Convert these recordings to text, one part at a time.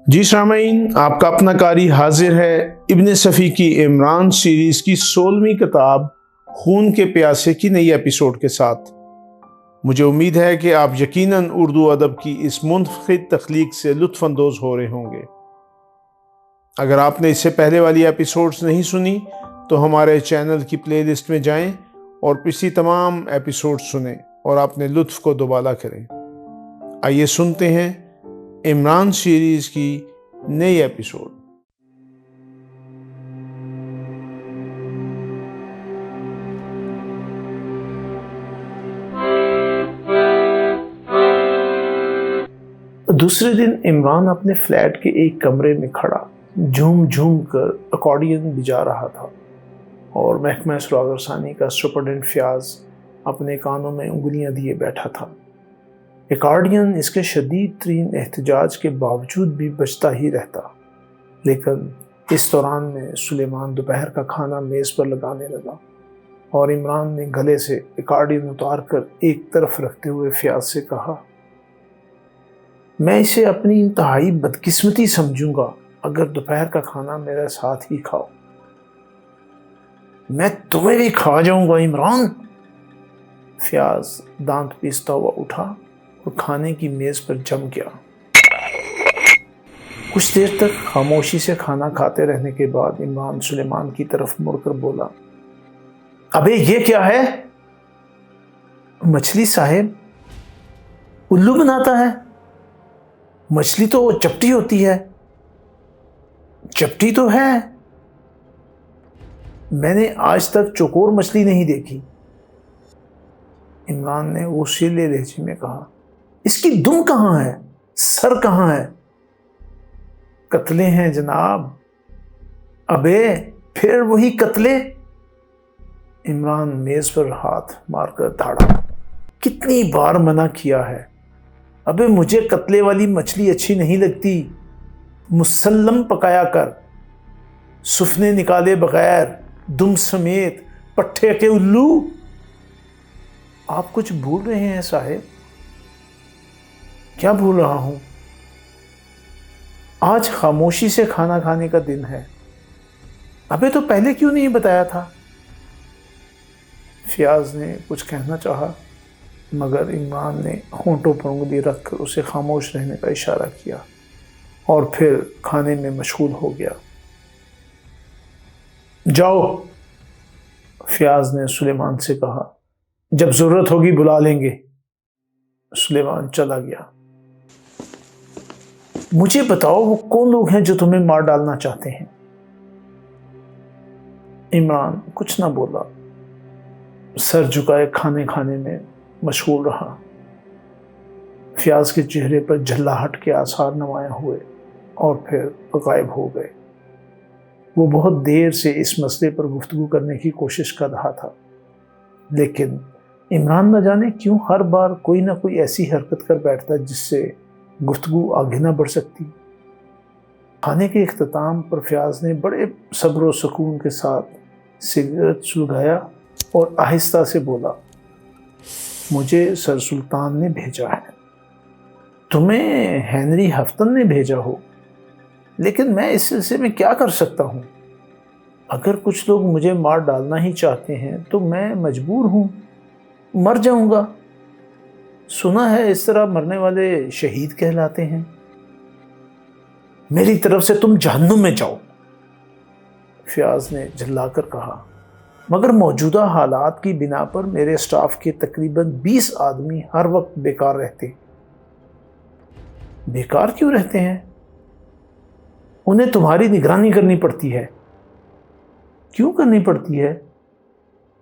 جی سامعین، آپ کا اپنا قاری حاضر ہے ابن صفی کی عمران سیریز کی 16ویں کتاب خون کے پیاسے کی نئی ایپیسوڈ کے ساتھ۔ مجھے امید ہے کہ آپ یقیناً اردو ادب کی اس منفرد تخلیق سے لطف اندوز ہو رہے ہوں گے۔ اگر آپ نے اس سے پہلے والی ایپیسوڈز نہیں سنی تو ہمارے چینل کی پلے لسٹ میں جائیں اور پچھلی تمام ایپیسوڈ سنیں اور اپنے لطف کو دوبالا کریں۔ آئیے سنتے ہیں عمران سیریز کی نئی ایپیسوڈ۔ دوسرے دن عمران اپنے فلیٹ کے ایک کمرے میں کھڑا جھوم جھوم کر اکارڈین بجا رہا تھا اور محکمہ سراغر ثانی کا سپرڈنٹ فیاض اپنے کانوں میں انگلیاں دیے بیٹھا تھا۔ اکارڈین اس کے شدید ترین احتجاج کے باوجود بھی بجتا ہی رہتا، لیکن اس دوران میں سلیمان دوپہر کا کھانا میز پر لگانے لگا اور عمران نے گلے سے اکارڈین اتار کر ایک طرف رکھتے ہوئے فیاض سے کہا، میں اسے اپنی انتہائی بدقسمتی سمجھوں گا اگر دوپہر کا کھانا میرے ساتھ ہی کھاؤ۔ میں تمہیں بھی کھا جاؤں گا عمران۔ فیاض دانت پیستا ہوا اٹھا اور کھانے کی میز پر جم گیا۔ کچھ دیر تک خاموشی سے کھانا کھاتے رہنے کے بعد عمران سلیمان کی طرف مڑ کر بولا، ابے یہ کیا ہے؟ مچھلی صاحب، الو بناتا ہے؟ مچھلی تو چپٹی ہوتی ہے۔ چپٹی تو ہے، میں نے آج تک چوکور مچھلی نہیں دیکھی۔ عمران نے غصیلے لہجے میں کہا، اس کی دم کہاں ہے؟ سر کہاں ہے؟ قتلے ہیں جناب۔ ابے پھر وہی قتلے؟ عمران میز پر ہاتھ مار کر دھاڑا، کتنی بار منع کیا ہے، ابے مجھے قتلے والی مچھلی اچھی نہیں لگتی، مسلم پکایا کر، سفنے نکالے بغیر، دم سمیت، پٹھے کے الو۔ آپ کچھ بھول رہے ہیں صاحب۔ کیا بھول رہا ہوں؟ آج خاموشی سے کھانا کھانے کا دن ہے، ابے تو پہلے کیوں نہیں بتایا تھا؟ فیاض نے کچھ کہنا چاہا مگر عمران نے ہونٹوں پر انگلی رکھ کر اسے خاموش رہنے کا اشارہ کیا اور پھر کھانے میں مشغول ہو گیا۔ جاؤ، فیاض نے سلیمان سے کہا، جب ضرورت ہوگی بلا لیں گے۔ سلیمان چلا گیا۔ مجھے بتاؤ وہ کون لوگ ہیں جو تمہیں مار ڈالنا چاہتے ہیں؟ عمران کچھ نہ بولا، سر جھکائے کھانے کھانے میں مشغول رہا۔ فیاض کے چہرے پر جھلاہٹ کے آثار نمایاں ہوئے اور پھر غائب ہو گئے۔ وہ بہت دیر سے اس مسئلے پر گفتگو کرنے کی کوشش کر رہا تھا، لیکن عمران نہ جانے کیوں ہر بار کوئی نہ کوئی ایسی حرکت کر بیٹھتا جس سے گفتگو آگے نہ بڑھ سکتی۔ کھانے کے اختتام پر فیاض نے بڑے صبر و سکون کے ساتھ سگریٹ سلگایا اور آہستہ سے بولا، مجھے سر سلطان نے بھیجا ہے۔ تمہیں ہنری ہفٹن نے بھیجا ہو، لیکن میں اس سلسلے میں کیا کر سکتا ہوں؟ اگر کچھ لوگ مجھے مار ڈالنا ہی چاہتے ہیں تو میں مجبور ہوں، مر جاؤں گا۔ سنا ہے اس طرح مرنے والے شہید کہلاتے ہیں۔ میری طرف سے تم جہنم میں جاؤ، فیاض نے جھلا کر کہا، مگر موجودہ حالات کی بنا پر میرے سٹاف کے تقریباً 20 آدمی ہر وقت بیکار رہتے۔ بیکار کیوں رہتے ہیں؟ انہیں تمہاری نگرانی کرنی پڑتی ہے۔ کیوں کرنی پڑتی ہے؟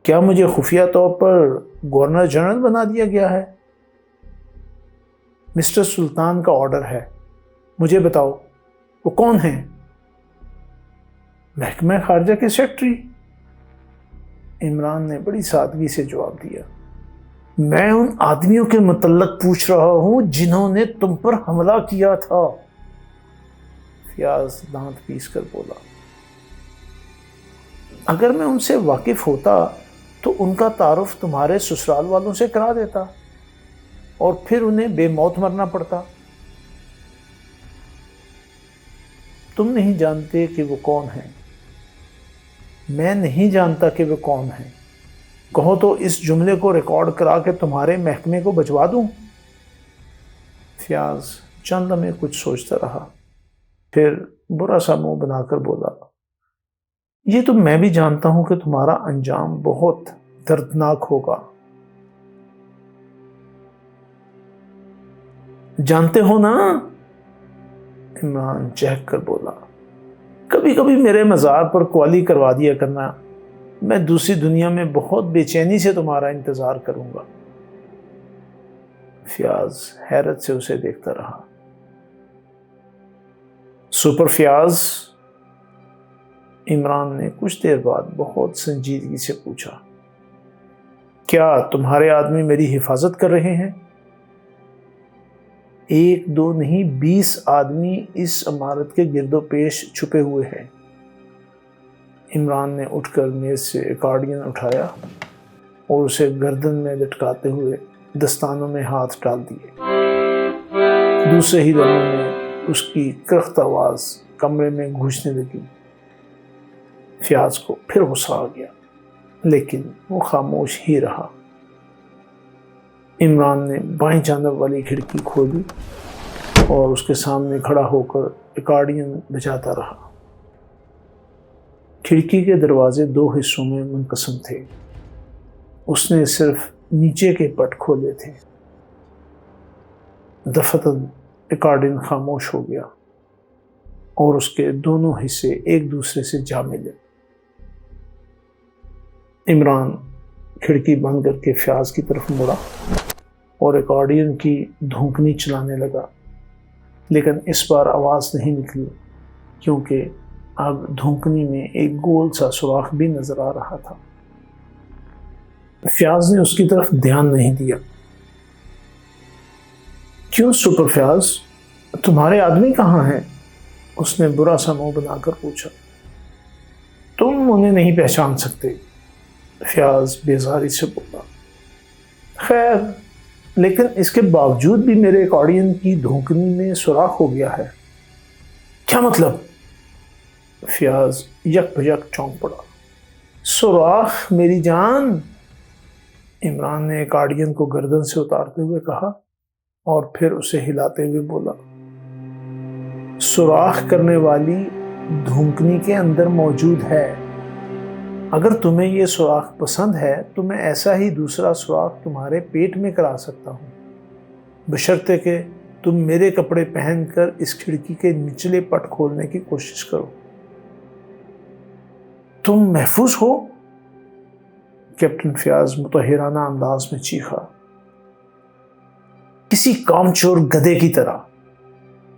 کیا مجھے خفیہ طور پر گورنر جنرل بنا دیا گیا ہے؟ مسٹر سلطان کا آرڈر ہے۔ مجھے بتاؤ وہ کون ہیں؟ محکمہ خارجہ کے سیکرٹری۔ عمران نے بڑی سادگی سے جواب دیا، میں ان آدمیوں کے متعلق پوچھ رہا ہوں جنہوں نے تم پر حملہ کیا تھا۔ فیاض دانت پیس کر بولا، اگر میں ان سے واقف ہوتا تو ان کا تعارف تمہارے سسرال والوں سے کرا دیتا اور پھر انہیں بے موت مرنا پڑتا۔ تم نہیں جانتے کہ وہ کون ہیں، میں نہیں جانتا کہ وہ کون ہیں، کہو تو اس جملے کو ریکارڈ کرا کے تمہارے محکمے کو بجوا دوں؟ فیاض چند لمحے کچھ سوچتا رہا، پھر برا سا منہ بنا کر بولا، یہ تو میں بھی جانتا ہوں کہ تمہارا انجام بہت دردناک ہوگا۔ جانتے ہو نا؟ عمران چہک کر بولا، کبھی کبھی میرے مزار پر قوالی کروا دیا کرنا، میں دوسری دنیا میں بہت بے چینی سے تمہارا انتظار کروں گا۔ فیاض حیرت سے اسے دیکھتا رہا۔ سپر فیاض؟ عمران نے کچھ دیر بعد بہت سنجیدگی سے پوچھا، کیا تمہارے آدمی میری حفاظت کر رہے ہیں؟ 1 2 نہیں 20 آدمی اس عمارت کے گرد و پیش چھپے ہوئے ہیں۔ عمران نے اٹھ کر میز سے ایکارڈین اٹھایا اور اسے گردن میں لٹکاتے ہوئے دستانوں میں ہاتھ ڈال دیے۔ دوسرے ہی لمحے میں اس کی کرخت آواز کمرے میں گونجنے لگی۔ فیاض کو پھر غصہ آ گیا، لیکن وہ خاموش ہی رہا۔ عمران نے بائیں جانب والی کھڑکی کھولی اور اس کے سامنے کھڑا ہو کر ایکارڈین بجاتا رہا۔ کھڑکی کے دروازے 2 حصوں میں منقسم تھے، اس نے صرف نیچے کے پٹ کھولے تھے۔ دفتن ایکارڈین خاموش ہو گیا اور اس کے دونوں حصے ایک دوسرے سے جا ملے۔ عمران کھڑکی بند کر کے فیاض کی طرف مڑا اور ایکارڈین کی دھونکنی چلانے لگا، لیکن اس بار آواز نہیں نکلی کیونکہ اب دھونکنی میں ایک گول سا سوراخ بھی نظر آ رہا تھا۔ فیاض نے اس کی طرف دھیان نہیں دیا۔ کیوں سپر فیاض، تمہارے آدمی کہاں ہیں؟ اس نے برا سا منہ بنا کر پوچھا۔ تم انہیں نہیں پہچان سکتے، فیاض بیزاری سے بولا۔ خیر، لیکن اس کے باوجود بھی میرے ایکارڈین کی دھونکنی میں سوراخ ہو گیا ہے۔ کیا مطلب؟ فیاض یک بجک چونک پڑا۔ سوراخ میری جان، عمران نے ایکارڈین کو گردن سے اتارتے ہوئے کہا اور پھر اسے ہلاتے ہوئے بولا، سوراخ کرنے والی دھونکنی کے اندر موجود ہے۔ اگر تمہیں یہ سوراخ پسند ہے تو میں ایسا ہی دوسرا سوراخ تمہارے پیٹ میں کرا سکتا ہوں، بشرطے کہ تم میرے کپڑے پہن کر اس کھڑکی کے نچلے پٹ کھولنے کی کوشش کرو۔ تم محفوظ ہو؟ کیپٹن فیاض متحرانہ انداز میں چیخا۔ کسی کامچور گدھے کی طرح،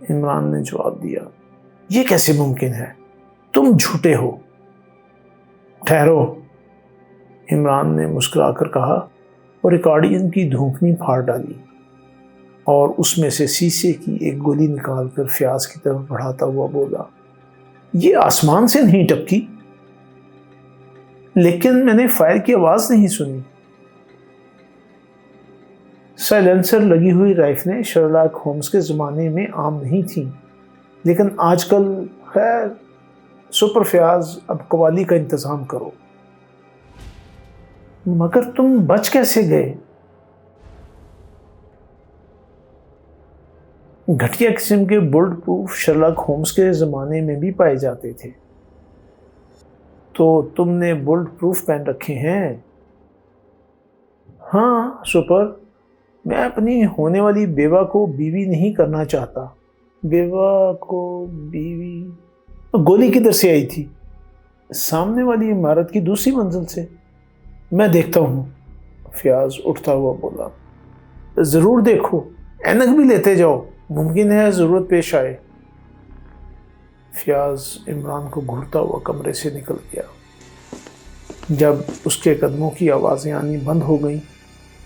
عمران نے جواب دیا۔ یہ کیسے ممکن ہے؟ تم جھوٹے ہو۔ ٹھہرو، عمران نے مسکرا کر کہا اور ایکارڈین کی دھونکنی پھاڑ ڈالی اور اس میں سے شیشے کی ایک گولی نکال کر فیاض کی طرف بڑھاتا ہوا بولا، یہ آسمان سے نہیں ٹپکی، لیکن میں نے فائر کی آواز نہیں سنی۔ سائلنسر لگی ہوئی رائفلیں شرلاک ہومز کے زمانے میں عام نہیں تھیں، لیکن آج کل خیر، سپر فیاض اب قوالی کا انتظام کرو۔ مگر تم بچ کیسے گئے؟ گھٹیا قسم کے بلٹ پروف شرلاک ہومز کے زمانے میں بھی پائے جاتے تھے، تو تم نے بلٹ پروف پہن رکھے ہیں؟ ہاں سپر، میں اپنی ہونے والی بیوہ کو بیوی نہیں کرنا چاہتا۔ بیوہ کو بیوی؟ گولی کدھر سے آئی تھی؟ سامنے والی عمارت کی دوسری منزل سے۔ میں دیکھتا ہوں، فیاض اٹھتا ہوا بولا۔ ضرور دیکھو، اینک بھی لیتے جاؤ، ممکن ہے ضرورت پیش آئے۔ فیاض عمران کو گھورتا ہوا کمرے سے نکل گیا۔ جب اس کے قدموں کی آوازیں آنی بند ہو گئیں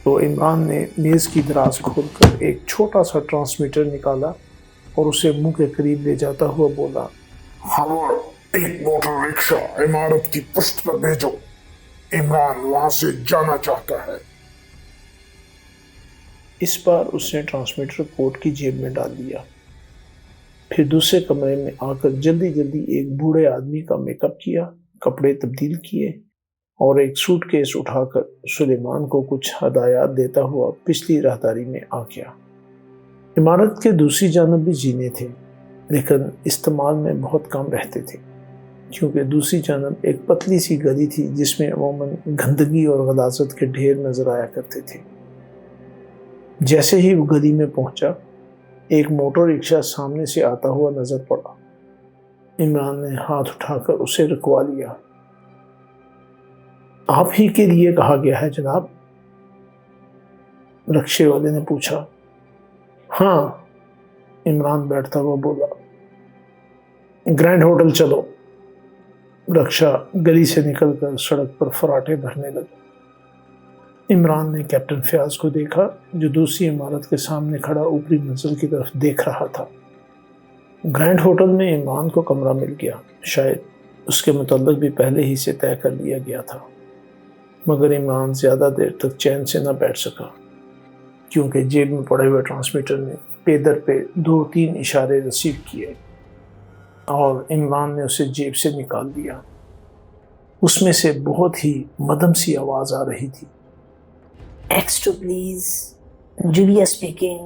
تو عمران نے میز کی دراز کھول کر ایک چھوٹا سا ٹرانسمیٹر نکالا اور اسے منہ کے قریب لے جاتا ہوا بولا، خبر، ایک موٹر رکشہ عمارت کی پشت پر بھیجو، عمران وہاں سے جانا چاہتا ہے۔ اس بار اس نے ٹرانسمیٹر کوٹ کی جیب میں ڈال دیا۔ پھر دوسرے کمرے میں آ کر جلدی جلدی ایک بوڑھے آدمی کا میک اپ کیا، کپڑے تبدیل کیے اور ایک سوٹ کیس اٹھا کر سلیمان کو کچھ ہدایات دیتا ہوا پچھلی راہداری میں آ گیا۔ عمارت کے دوسری جانب بھی جینے تھے، لیکن استعمال میں بہت کم رہتے تھے، کیونکہ دوسری جانب ایک پتلی سی گلی تھی جس میں عموماً گندگی اور غلاظت کے ڈھیر نظر آیا کرتے تھے۔ جیسے ہی وہ گلی میں پہنچا، ایک موٹر رکشہ سامنے سے آتا ہوا نظر پڑا۔ عمران نے ہاتھ اٹھا کر اسے رکوا لیا۔ آپ ہی کے لیے کہا گیا ہے جناب؟ رکشے والے نے پوچھا۔ ہاں، عمران بیٹھتا ہوا بولا۔ گرینڈ ہوٹل چلو۔ رکشہ گلی سے نکل کر سڑک پر فراٹے بھرنے لگا۔ عمران نے کیپٹن فیاض کو دیکھا جو دوسری عمارت کے سامنے کھڑا اوپری منزل کی طرف دیکھ رہا تھا۔ گرینڈ ہوٹل میں عمران کو کمرہ مل گیا، شاید اس کے متعلق بھی پہلے ہی سے طے کر لیا گیا تھا، مگر عمران زیادہ دیر تک چین سے نہ بیٹھ سکا، کیونکہ جیب میں پڑے ہوئے ٹرانسمیٹر نے پے در پہ 2-3 اشارے ریسیو کیے اور عمران نے اسے جیب سے نکال دیا۔ اس میں سے بہت ہی مدھم سی آواز آ رہی تھی۔ X2 please. Julia speaking.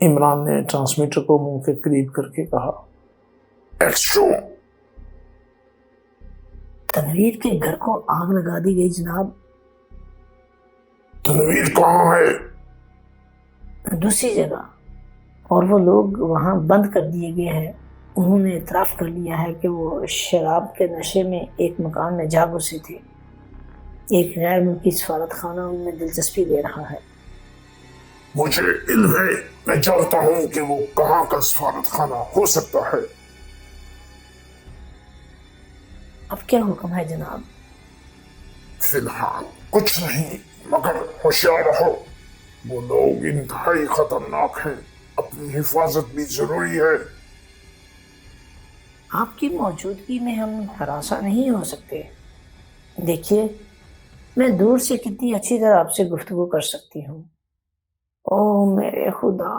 Imran نے ٹرانسمیٹر کو منہ کے قریب کر کے کہا۔ X2 تنویر کے گھر کو آگ لگا دی گئی جناب۔ تنویر کہاں ہے؟ دوسری جگہ، اور وہ لوگ وہاں بند کر دیے گئے ہیں۔ انہوں نے اعتراف کر لیا ہے کہ وہ شراب کے نشے میں ایک مکان میں جا گھسے تھے۔ ایک غیر ملکی سفارت خانہ ان میں دلچسپی لے رہا ہے۔ مجھے علم ہے، میں جانتا ہوں کہ وہ کہاں کا سفارت خانہ ہو سکتا ہے۔ اب کیا حکم ہے جناب؟ فی الحال کچھ نہیں، مگر ہوشیار رہو، وہ لوگ انتہائی خطرناک ہیں، اپنی حفاظت بھی ضروری ہے۔ آپ کی موجودگی میں ہم ہراساں نہیں ہو سکتے۔ دیکھیے، میں دور سے کتنی اچھی طرح آپ سے گفتگو کر سکتی ہوں۔ اوہ میرے خدا،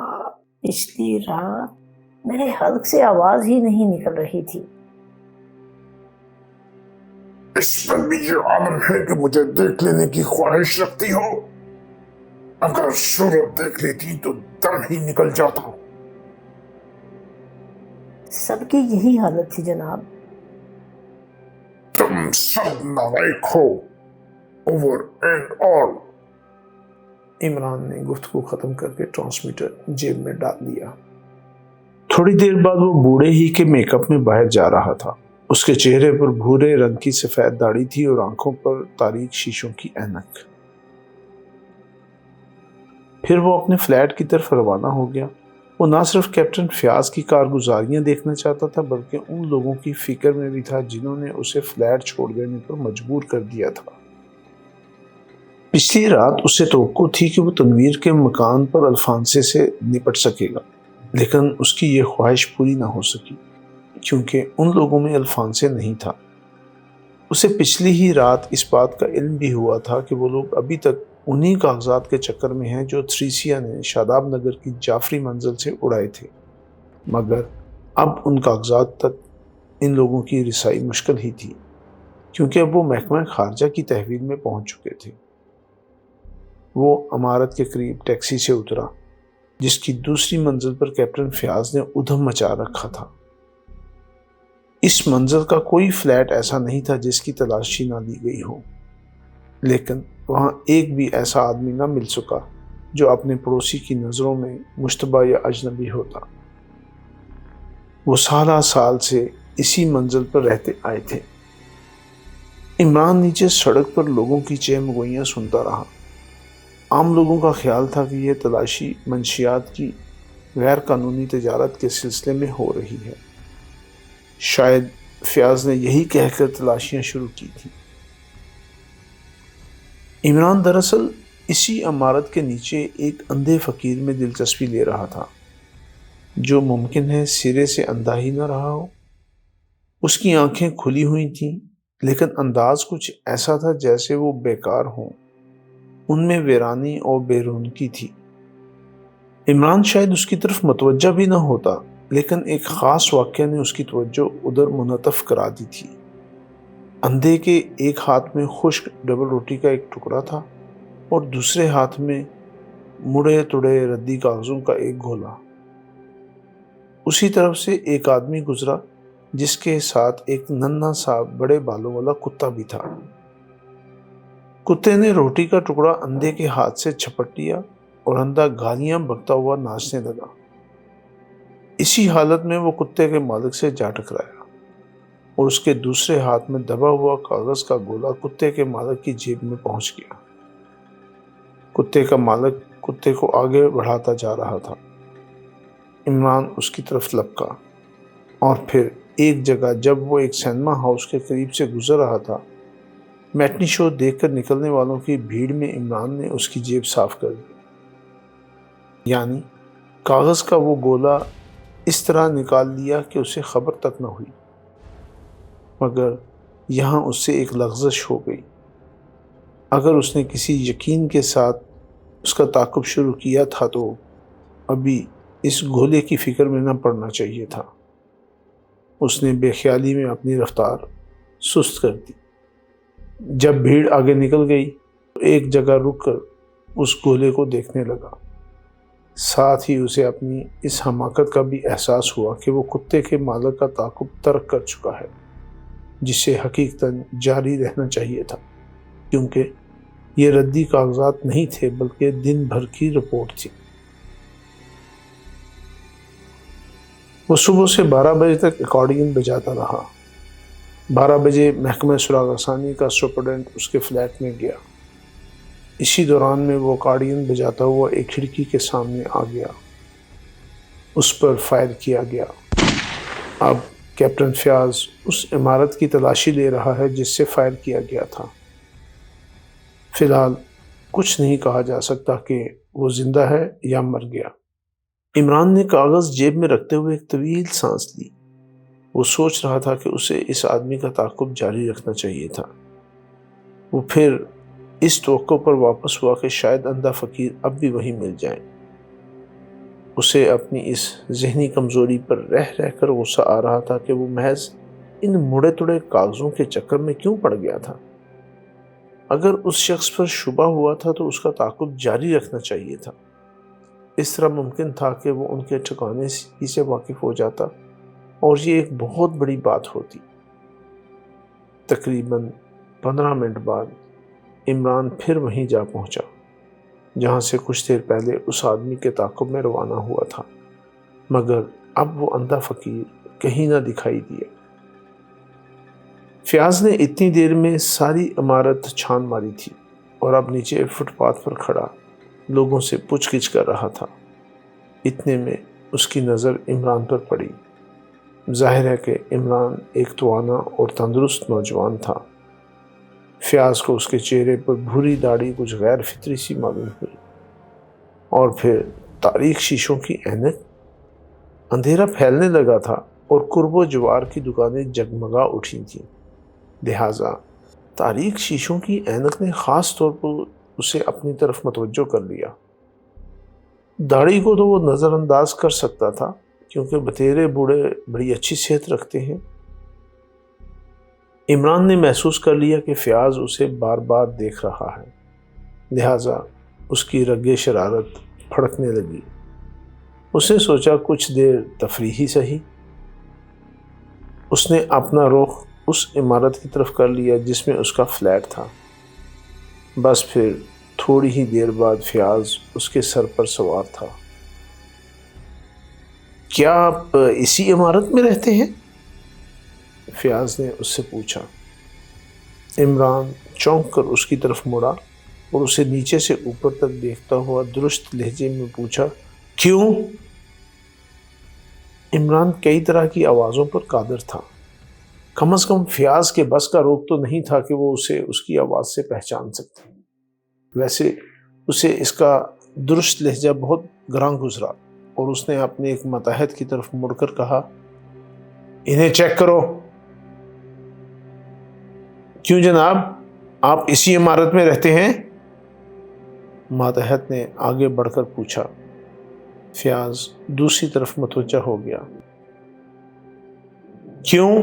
پچھلی رات میرے حلق سے آواز ہی نہیں نکل رہی تھی۔ اس پر بھی یہ عالم ہے کہ مجھے دیکھ لینے کی خواہش رکھتی ہو۔ اگر صورت دیکھ لیتی تو دم ہی نکل جاتا۔ سب کی یہی حالت تھی جناب۔ تم سب نالائق ہو، اوور اینڈ آل۔ عمران نے گفتگو ختم کر کے ٹرانسمیٹر جیب میں ڈال دیا۔ تھوڑی دیر بعد وہ بوڑھے ہی کے میک اپ میں باہر جا رہا تھا۔ اس کے چہرے پر بھورے رنگ کی سفید داڑھی تھی اور آنکھوں پر تاریک شیشوں کی اینک۔ پھر وہ اپنے فلیٹ کی طرف روانہ ہو گیا۔ وہ نہ صرف کیپٹن فیاض کی کارگزاریاں دیکھنا چاہتا تھا، بلکہ ان لوگوں کی فکر میں بھی تھا جنہوں نے اسے فلیٹ چھوڑ دینے پر مجبور کر دیا تھا۔ پچھلی رات اسے توقع تھی کہ وہ تنویر کے مکان پر الفانسے سے نپٹ سکے گا، لیکن اس کی یہ خواہش پوری نہ ہو سکی، کیونکہ ان لوگوں میں الفانسے نہیں تھا۔ اسے پچھلی ہی رات اس بات کا علم بھی ہوا تھا کہ وہ لوگ ابھی تک انہی کاغذات کے چکر میں ہیں جو تھریسیا نے شاداب نگر کی جعفری منزل سے اڑائے تھے، مگر اب ان کاغذات تک ان لوگوں کی رسائی مشکل ہی تھی، کیونکہ اب وہ محکمہ خارجہ کی تحویل میں پہنچ چکے تھے۔ وہ عمارت کے قریب ٹیکسی سے اترا، جس کی دوسری منزل پر کیپٹن فیاض نے ادھم مچا رکھا تھا۔ اس منزل کا کوئی فلیٹ ایسا نہیں تھا جس کی تلاشی نہ لی گئی ہو، لیکن وہاں ایک بھی ایسا آدمی نہ مل سکا جو اپنے پڑوسی کی نظروں میں مشتبہ یا اجنبی ہوتا۔ وہ سالہ سال سے اسی منزل پر رہتے آئے تھے۔ عمران نیچے سڑک پر لوگوں کی چہمگوئیاں سنتا رہا۔ عام لوگوں کا خیال تھا کہ یہ تلاشی منشیات کی غیر قانونی تجارت کے سلسلے میں ہو رہی ہے۔ شاید فیاض نے یہی کہہ کر تلاشیاں شروع کی تھی۔ عمران دراصل اسی عمارت کے نیچے ایک اندھے فقیر میں دلچسپی لے رہا تھا، جو ممکن ہے سرے سے اندھا ہی نہ رہا ہو۔ اس کی آنکھیں کھلی ہوئی تھیں، لیکن انداز کچھ ایسا تھا جیسے وہ بیکار ہوں۔ ان میں ویرانی اور بے رونقی تھی۔ عمران شاید اس کی طرف متوجہ بھی نہ ہوتا، لیکن ایک خاص واقعہ نے اس کی توجہ ادھر منعطف کرا دی تھی۔ اندھے کے ایک ہاتھ میں خشک ڈبل روٹی کا ایک ٹکڑا تھا اور دوسرے ہاتھ میں مڑے توڑے ردی کاغذوں کا ایک گولا۔ اسی طرف سے ایک آدمی گزرا جس کے ساتھ ایک ننھا سا بڑے بالوں والا کتا بھی تھا۔ کتے نے روٹی کا ٹکڑا اندھے کے ہاتھ سے جھپٹ لیا اور اندھا گالیاں بکتا ہوا ناچنے لگا۔ اسی حالت میں وہ کتے کے مالک سے جا ٹکرایا اور اس کے دوسرے ہاتھ میں دبا ہوا کاغذ کا گولا کتے کے مالک کی جیب میں پہنچ گیا۔ کتے کا مالک کتے کو آگے بڑھاتا جا رہا تھا۔ عمران اس کی طرف لپکا اور پھر ایک جگہ جب وہ ایک سینما ہاؤس کے قریب سے گزر رہا تھا، میٹنی شو دیکھ کر نکلنے والوں کی بھیڑ میں عمران نے اس کی جیب صاف کر دی، یعنی کاغذ کا وہ گولا اس طرح نکال لیا کہ اسے خبر تک نہ ہوئی، مگر یہاں اس سے ایک لغزش ہو گئی۔ اگر اس نے کسی یقین کے ساتھ اس کا تعاقب شروع کیا تھا تو ابھی اس گولے کی فکر میں نہ پڑنا چاہیے تھا۔ اس نے بے خیالی میں اپنی رفتار سست کر دی۔ جب بھیڑ آگے نکل گئی تو ایک جگہ رک کر اس گولے کو دیکھنے لگا۔ ساتھ ہی اسے اپنی اس حماقت کا بھی احساس ہوا کہ وہ کتے کے مالک کا تعاقب ترک کر چکا ہے، جسے حقیقتاً جاری رہنا چاہیے تھا، کیونکہ یہ ردی کاغذات نہیں تھے بلکہ دن بھر کی رپورٹ تھی۔ وہ صبح سے 12 بجے تک ایکارڈین بجاتا رہا۔ 12 بجے محکمہ سراغ ثانی کا سپرڈنٹ اس کے فلیٹ میں گیا۔ اسی دوران میں وہ ایکارڈین بجاتا ہوا ایک کھڑکی کے سامنے آ گیا۔ اس پر فائر کیا گیا۔ اب کیپٹن فیاض اس عمارت کی تلاشی لے رہا ہے جس سے فائر کیا گیا تھا۔ فی الحال کچھ نہیں کہا جا سکتا کہ وہ زندہ ہے یا مر گیا۔ عمران نے کاغذ جیب میں رکھتے ہوئے ایک طویل سانس لی۔ وہ سوچ رہا تھا کہ اسے اس آدمی کا تعاقب جاری رکھنا چاہیے تھا۔ وہ پھر اس توقع پر واپس ہوا کہ شاید اندھا فقیر اب بھی وہیں مل جائے۔ اسے اپنی اس ذہنی کمزوری پر رہ رہ کر غصہ آ رہا تھا کہ وہ محض ان مڑے توڑے کاغذوں کے چکر میں کیوں پڑ گیا تھا۔ اگر اس شخص پر شبہ ہوا تھا تو اس کا تعاقب جاری رکھنا چاہیے تھا۔ اس طرح ممکن تھا کہ وہ ان کے ٹھکانے ہی سے واقف ہو جاتا اور یہ ایک بہت بڑی بات ہوتی۔ تقریباً 15 منٹ بعد عمران پھر وہیں جا پہنچا جہاں سے کچھ دیر پہلے اس آدمی کے تعاقب میں روانہ ہوا تھا، مگر اب وہ اندھا فقیر کہیں نہ دکھائی دیا۔ فیاض نے اتنی دیر میں ساری عمارت چھان ماری تھی اور اب نیچے فٹ پاتھ پر کھڑا لوگوں سے پوچھ گچھ کر رہا تھا۔ اتنے میں اس کی نظر عمران پر پڑی۔ ظاہر ہے کہ عمران ایک توانا اور تندرست نوجوان تھا۔ فیاض کو اس کے چہرے پر بھوری داڑھی کچھ غیر فطری سی معلوم ہوئی، اور پھر تاریک شیشوں کی اینک۔ اندھیرا پھیلنے لگا تھا اور قرب و جوار کی دکانیں جگمگا اٹھی تھیں، لہٰذا تاریک شیشوں کی اینک نے خاص طور پر اسے اپنی طرف متوجہ کر لیا۔ داڑھی کو تو وہ نظر انداز کر سکتا تھا کیونکہ بتیرے بوڑھے بڑی اچھی صحت رکھتے ہیں۔ عمران نے محسوس کر لیا کہ فیاض اسے بار بار دیکھ رہا ہے، لہٰذا اس کی رگ شرارت پھڑکنے لگی۔ اس نے سوچا کچھ دیر تفریحی سہی۔ اس نے اپنا رخ اس عمارت کی طرف کر لیا جس میں اس کا فلیٹ تھا۔ بس پھر تھوڑی ہی دیر بعد فیاض اس کے سر پر سوار تھا۔ کیا آپ اسی عمارت میں رہتے ہیں؟ فیاض نے اس سے پوچھا۔ عمران چونک کر اس کی طرف مڑا اور اسے نیچے سے اوپر تک دیکھتا ہوا درست لہجے میں پوچھا، کیوں؟ عمران کئی طرح کی آوازوں پر قادر تھا۔ کم از کم فیاض کے بس کا روک تو نہیں تھا کہ وہ اسے اس کی آواز سے پہچان سکتے۔ ویسے اسے اس کا درست لہجہ بہت گراں گزرا اور اس نے اپنے ایک ماتحت کی طرف مڑ کر کہا، انہیں چیک کرو۔ کیوں جناب، آپ اسی عمارت میں رہتے ہیں؟ ماتحت نے آگے بڑھ کر پوچھا۔ فیاض دوسری طرف متوجہ ہو گیا۔ کیوں؟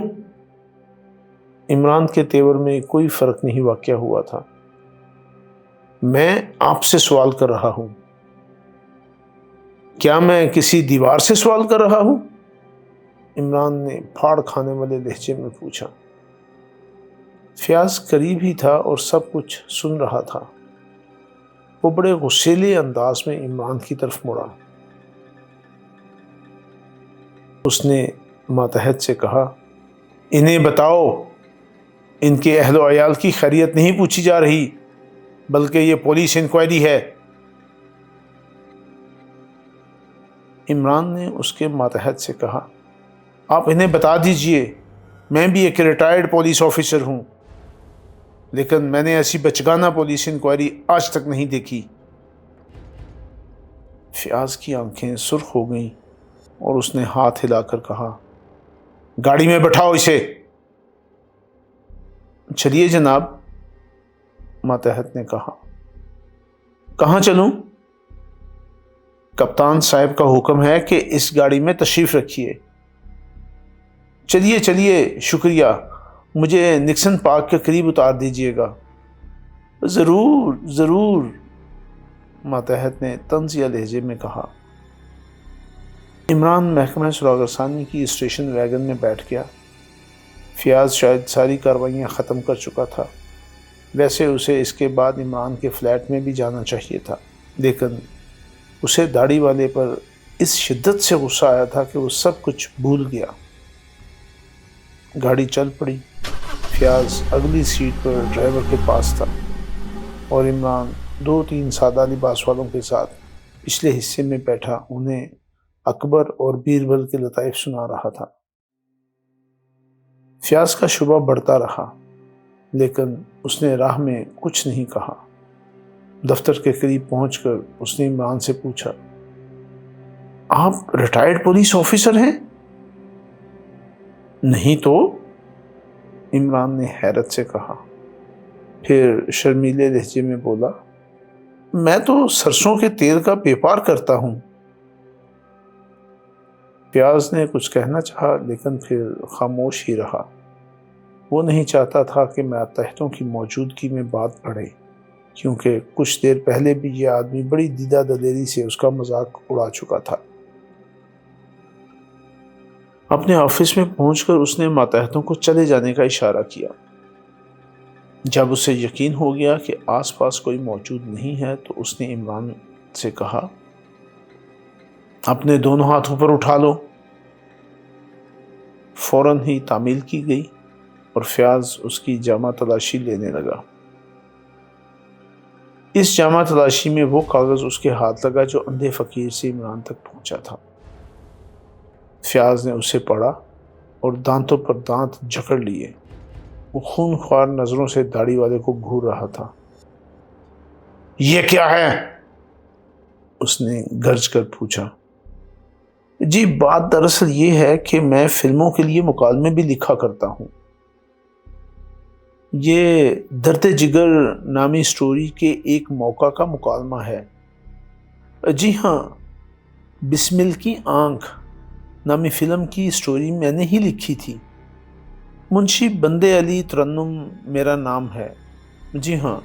عمران کے تیور میں کوئی فرق نہیں واقع ہوا تھا۔ میں آپ سے سوال کر رہا ہوں۔ کیا میں کسی دیوار سے سوال کر رہا ہوں؟ عمران نے پھاڑ کھانے والے لہجے میں پوچھا۔ فیاض قریب ہی تھا اور سب کچھ سن رہا تھا۔ وہ بڑے غصیلے انداز میں عمران کی طرف مڑا۔ اس نے ماتحت سے کہا، انہیں بتاؤ، ان کے اہل و عیال کی خیریت نہیں پوچھی جا رہی، بلکہ یہ پولیس انکوائری ہے۔ عمران نے اس کے ماتحت سے کہا، آپ انہیں بتا دیجئے، میں بھی ایک ریٹائرڈ پولیس آفیسر ہوں، لیکن میں نے ایسی بچگانہ پولیس انکوائری آج تک نہیں دیکھی۔ فیاض کی آنکھیں سرخ ہو گئیں اور اس نے ہاتھ ہلا کر کہا، گاڑی میں بٹھاؤ اسے۔ چلیے جناب، ماتحت نے کہا۔ کہاں چلوں؟ کپتان صاحب کا حکم ہے کہ اس گاڑی میں تشریف رکھیے۔ چلیے چلیے، شکریہ، مجھے نکسن پارک کے قریب اتار دیجیے گا۔ ضرور ضرور، ماتحت نے طنزیہ لہجے میں کہا۔ عمران محکمہ سراغ رسانی کی اسٹیشن ویگن میں بیٹھ گیا۔ فیاض شاید ساری کاروائیاں ختم کر چکا تھا۔ ویسے اسے اس کے بعد عمران کے فلیٹ میں بھی جانا چاہیے تھا، لیکن اسے داڑھی والے پر اس شدت سے غصہ آیا تھا کہ وہ سب کچھ بھول گیا۔ گاڑی چل پڑی۔ فیاض اگلی سیٹ پر ڈرائیور کے پاس تھا اور عمران 2-3 سادہ لباس والوں کے ساتھ پچھلے حصے میں بیٹھا انہیں اکبر اور بیربل کے لطائف سنا رہا تھا۔ فیاض کا شبہ بڑھتا رہا، لیکن اس نے راہ میں کچھ نہیں کہا۔ دفتر کے قریب پہنچ کر اس نے عمران سے پوچھا، آپ ریٹائرڈ پولیس آفیسر ہیں؟ نہیں تو، عمران نے حیرت سے کہا۔ پھر شرمیلے لہجے میں بولا، میں تو سرسوں کے تیل کا بیپار کرتا ہوں۔ فیاض نے کچھ کہنا چاہا، لیکن پھر خاموش ہی رہا۔ وہ نہیں چاہتا تھا کہ ماتحتوں کی موجودگی میں بات بڑھے، کیونکہ کچھ دیر پہلے بھی یہ آدمی بڑی دیدہ دلیری سے اس کا مذاق اڑا چکا تھا۔ اپنے آفس میں پہنچ کر اس نے ماتحتوں کو چلے جانے کا اشارہ کیا۔ جب اسے یقین ہو گیا کہ آس پاس کوئی موجود نہیں ہے تو اس نے عمران سے کہا، اپنے دونوں ہاتھ اوپر اٹھا لو۔ فوراً ہی تعمیل کی گئی اور فیاض اس کی جامہ تلاشی لینے لگا۔ اس جامہ تلاشی میں وہ کاغذ اس کے ہاتھ لگا جو اندھے فقیر سے عمران تک پہنچا تھا۔ فیاض نے اسے پڑھا اور دانتوں پر دانت جکڑ لیے۔ وہ خون خوار نظروں سے داڑھی والے کو گھور رہا تھا۔ یہ کیا ہے؟ اس نے گرج کر پوچھا۔ جی بات دراصل یہ ہے کہ میں فلموں کے لیے مکالمے بھی لکھا کرتا ہوں۔ یہ درد جگر نامی سٹوری کے ایک موقع کا مکالمہ ہے۔ جی ہاں، بسمل کی آنکھ نامی فلم کی سٹوری میں نے ہی لکھی تھی۔ منشی بندے علی ترنم میرا نام ہے۔ جی ہاں۔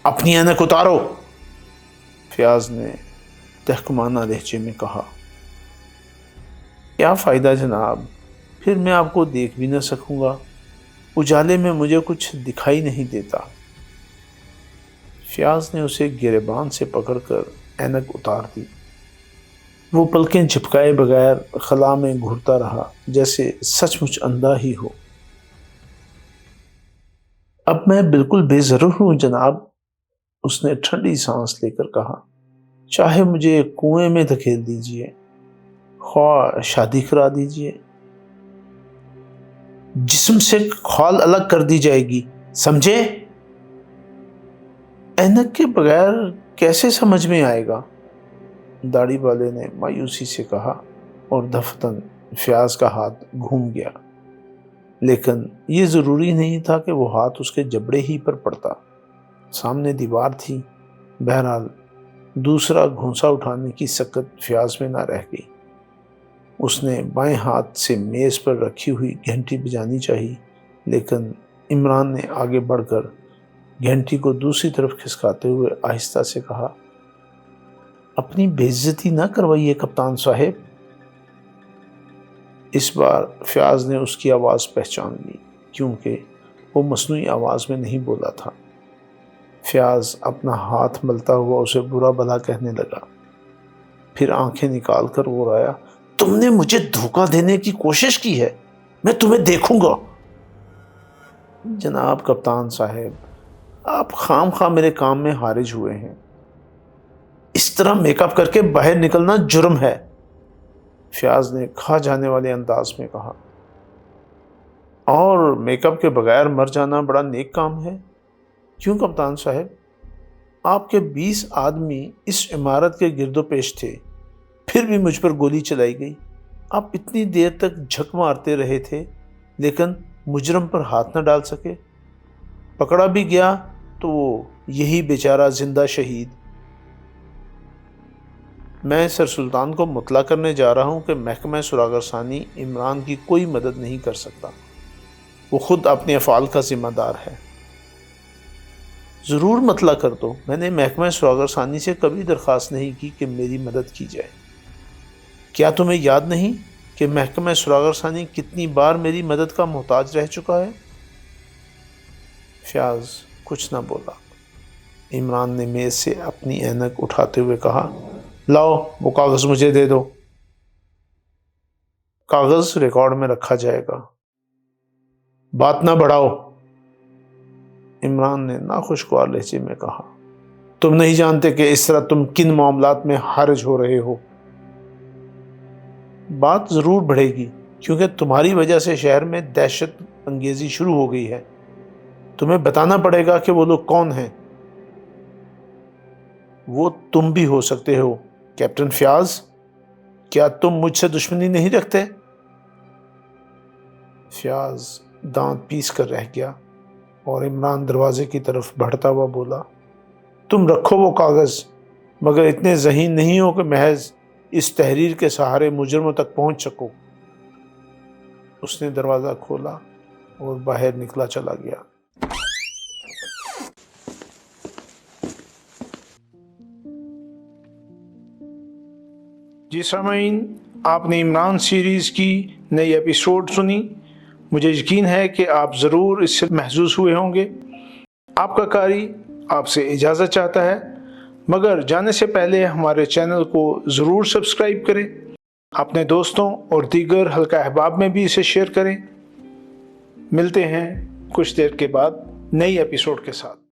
اپنی اینک اتارو، فیاض نے تحکمانہ لہجے میں کہا۔ کیا فائدہ جناب، پھر میں آپ کو دیکھ بھی نہ سکوں گا، اجالے میں مجھے کچھ دکھائی نہیں دیتا۔ فیاض نے اسے گریبان سے پکڑ کر اینک اتار دی۔ وہ پلکیں جھپکائے بغیر خلا میں گھورتا رہا، جیسے سچ مچ اندھا ہی ہو۔ اب میں بالکل بے ضرر ہوں جناب، اس نے ٹھنڈی سانس لے کر کہا۔ چاہے مجھے کنویں میں دھکیل دیجئے، خواہ شادی کرا دیجئے، جسم سے کھال الگ کر دی جائے گی، سمجھے؟ اینک کے بغیر کیسے سمجھ میں آئے گا؟ داڑھی والے نے مایوسی سے کہا اور دفتن فیاض کا ہاتھ گھوم گیا، لیکن یہ ضروری نہیں تھا کہ وہ ہاتھ اس کے جبڑے ہی پر پڑتا۔ سامنے دیوار تھی۔ بہرحال دوسرا گھونسا اٹھانے کی سکت فیاض میں نہ رہ گئی۔ اس نے بائیں ہاتھ سے میز پر رکھی ہوئی گھنٹی بجانی چاہی، لیکن عمران نے آگے بڑھ کر گھنٹی کو دوسری طرف کھسکاتے ہوئے آہستہ سے کہا، اپنی بے عزتی نہ کروائیے کپتان صاحب۔ اس بار فیاض نے اس کی آواز پہچان لی، کیونکہ وہ مصنوعی آواز میں نہیں بولا تھا۔ فیاض اپنا ہاتھ ملتا ہوا اسے برا بھلا کہنے لگا، پھر آنکھیں نکال کر غرایا، تم نے مجھے دھوکہ دینے کی کوشش کی ہے، میں تمہیں دیکھوں گا۔ جناب کپتان صاحب، آپ خام خواہ میرے کام میں حارج ہوئے ہیں۔ اس طرح میک اپ کر کے باہر نکلنا جرم ہے، فیاض نے کھا جانے والے انداز میں کہا۔ اور میک اپ کے بغیر مر جانا بڑا نیک کام ہے، کیوں کپتان صاحب؟ آپ کے 20 آدمی اس عمارت کے گرد و پیش تھے، پھر بھی مجھ پر گولی چلائی گئی۔ آپ اتنی دیر تک جھک مارتے رہے تھے، لیکن مجرم پر ہاتھ نہ ڈال سکے۔ پکڑا بھی گیا تو وہ یہی بیچارہ زندہ شہید۔ میں سر سلطان کو مطلع کرنے جا رہا ہوں کہ محکمہ سراغ ثانی عمران کی کوئی مدد نہیں کر سکتا، وہ خود اپنے افعال کا ذمہ دار ہے۔ ضرور مطلع کر دو، میں نے محکمہ سراغ ثانی سے کبھی درخواست نہیں کی کہ میری مدد کی جائے۔ کیا تمہیں یاد نہیں کہ محکمہ سراغ ثانی کتنی بار میری مدد کا محتاج رہ چکا ہے؟ فیاض کچھ نہ بولا۔ عمران نے میز سے اپنی اینک اٹھاتے ہوئے کہا، لاؤ وہ کاغذ مجھے دے دو۔ کاغذ ریکارڈ میں رکھا جائے گا، بات نہ بڑھاؤ، عمران نے ناخوشگوار لہجے میں کہا۔ تم نہیں جانتے کہ اس طرح تم کن معاملات میں حرج ہو رہے ہو۔ بات ضرور بڑھے گی، کیونکہ تمہاری وجہ سے شہر میں دہشت انگیزی شروع ہو گئی ہے۔ تمہیں بتانا پڑے گا کہ وہ لوگ کون ہیں۔ وہ تم بھی ہو سکتے ہو کیپٹن فیاض، کیا تم مجھ سے دشمنی نہیں رکھتے؟ فیاض دانت پیس کر رہ گیا اور عمران دروازے کی طرف بڑھتا ہوا بولا، تم رکھو وہ کاغذ، مگر اتنے ذہین نہیں ہو کہ محض اس تحریر کے سہارے مجرموں تک پہنچ سکو۔ اس نے دروازہ کھولا اور باہر نکلا چلا گیا۔ جی سامعین، آپ نے عمران سیریز کی نئی ایپیسوڈ سنی۔ مجھے یقین ہے کہ آپ ضرور اس سے محظوظ ہوئے ہوں گے۔ آپ کا قاری آپ سے اجازت چاہتا ہے، مگر جانے سے پہلے ہمارے چینل کو ضرور سبسکرائب کریں، اپنے دوستوں اور دیگر حلقہ احباب میں بھی اسے شیئر کریں۔ ملتے ہیں کچھ دیر کے بعد نئی ایپیسوڈ کے ساتھ۔